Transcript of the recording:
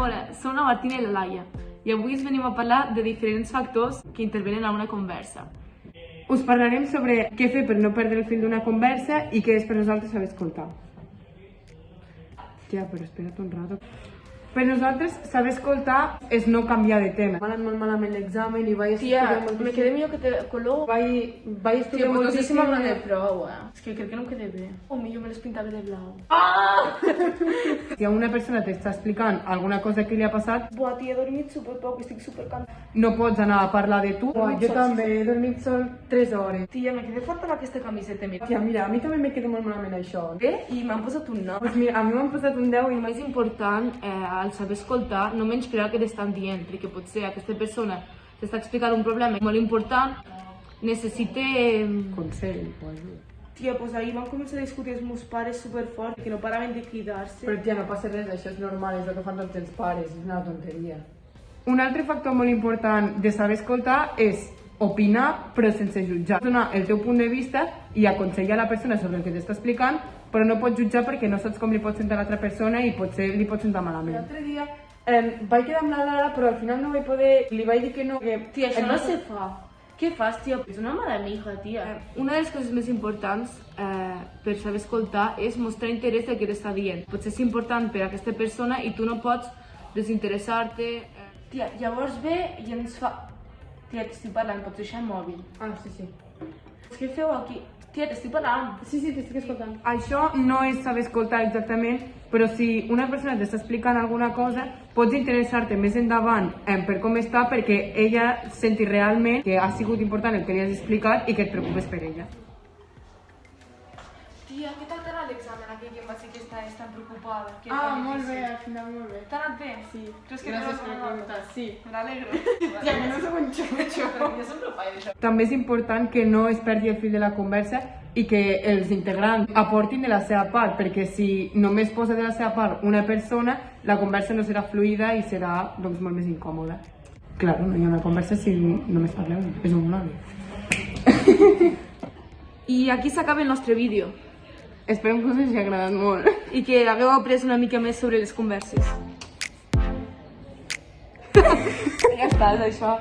Hola, som la Martina i la Laia i avui us venim a parlar de diferents factors que intervenen en una conversa. Us parlarem sobre què fer per no perdre el fil d'una conversa i què és per nosaltres saber escoltar. Ja, però espera't un rato. Per nosaltres, saber escoltar és no canviar de tema. M'ha anat molt malament l'examen i vaig Tía, estudiar moltíssim. me quedé millor que te color. Vaig Tía, estudiar pues no sé si moltíssim. m'haurà de prou, És que crec que no em quedé bé. O millor me les pintava de blau. Si a una persona t'està explicant alguna cosa que li ha passat, Buah, tia, he dormit superpoc, estic supercansada. no pots anar a parlar de tu. Dormit Jo sol. també he dormit sol 3 hores. Tia, me quedé forta amb aquesta camiseta, mira. Tia, mira, a mi també me queda molt malament això. Bé, i m'han posat un nom. Pues mira, a mi m'han posat un 10 i El més important, al saber escoltar, no menysprear el que t'estan dient, perquè potser aquesta persona t'està explicant un problema molt important, necessita... consell o ajuda. Tia, pues ahir van començar a discutir els meus pares superfort, que no paraven de cridar-se. Però ja no passa res, això és normal, és el que fan tots els pares, és una tonteria. Un altre factor molt important de saber escoltar és opinar però sense jutjar. Donar el teu punt de vista i aconsellar a la persona sobre el que t'està explicant, però no pots jutjar perquè no saps com li pot sentar l'altra persona i potser li pot sentar malament. L'altre dia vaig quedar amb la Lara però al final no vaig poder, li vaig dir que no. Tia, això no se fa. Què fas, tia? És una mala amiga, tia. Una de les coses més importants per saber escoltar és mostrar interès del que t'està dient. Potser és important per a aquesta persona i tu no pots desinteressar-te. Tia, llavors ve i ens fa... Tia, t'estic parlant, pots deixar el mòbil. Ah, sí, sí. Què feu aquí? Tia, t'estic parlant. Sí, sí, t'estic escoltant. Això no és saber escoltar exactament, però si una persona t'està explicant alguna cosa, pots interessar-te més endavant per com està perquè ella senti realment que ha sigut important el que li has explicat i que et preocupes per ella. Tia, què tal t'ha anat l'examen aquell que em va dir que estaves tan preocupada? Que Ah, tan molt difícil? bé, al final molt bé. T'ha anat bé? Sí. Creus que Gràcies t'ha per anat bé? preguntar, sí. Me n'alegro. Ja que no soc un xutxo. Jo sempre faig això. També és important que no es perdi el fil de la conversa i que els integrants aportin de la seva part, perquè si només posa de la seva part una persona, la conversa no serà fluida i serà doncs, molt més incòmoda. Claro, no hi ha una conversa si només parleu, és un monòleg. I aquí s'acaba el nostre vídeo Esperem que us hagi agradat molt. i que hagueu après una mica més sobre les converses. Ja està, és això.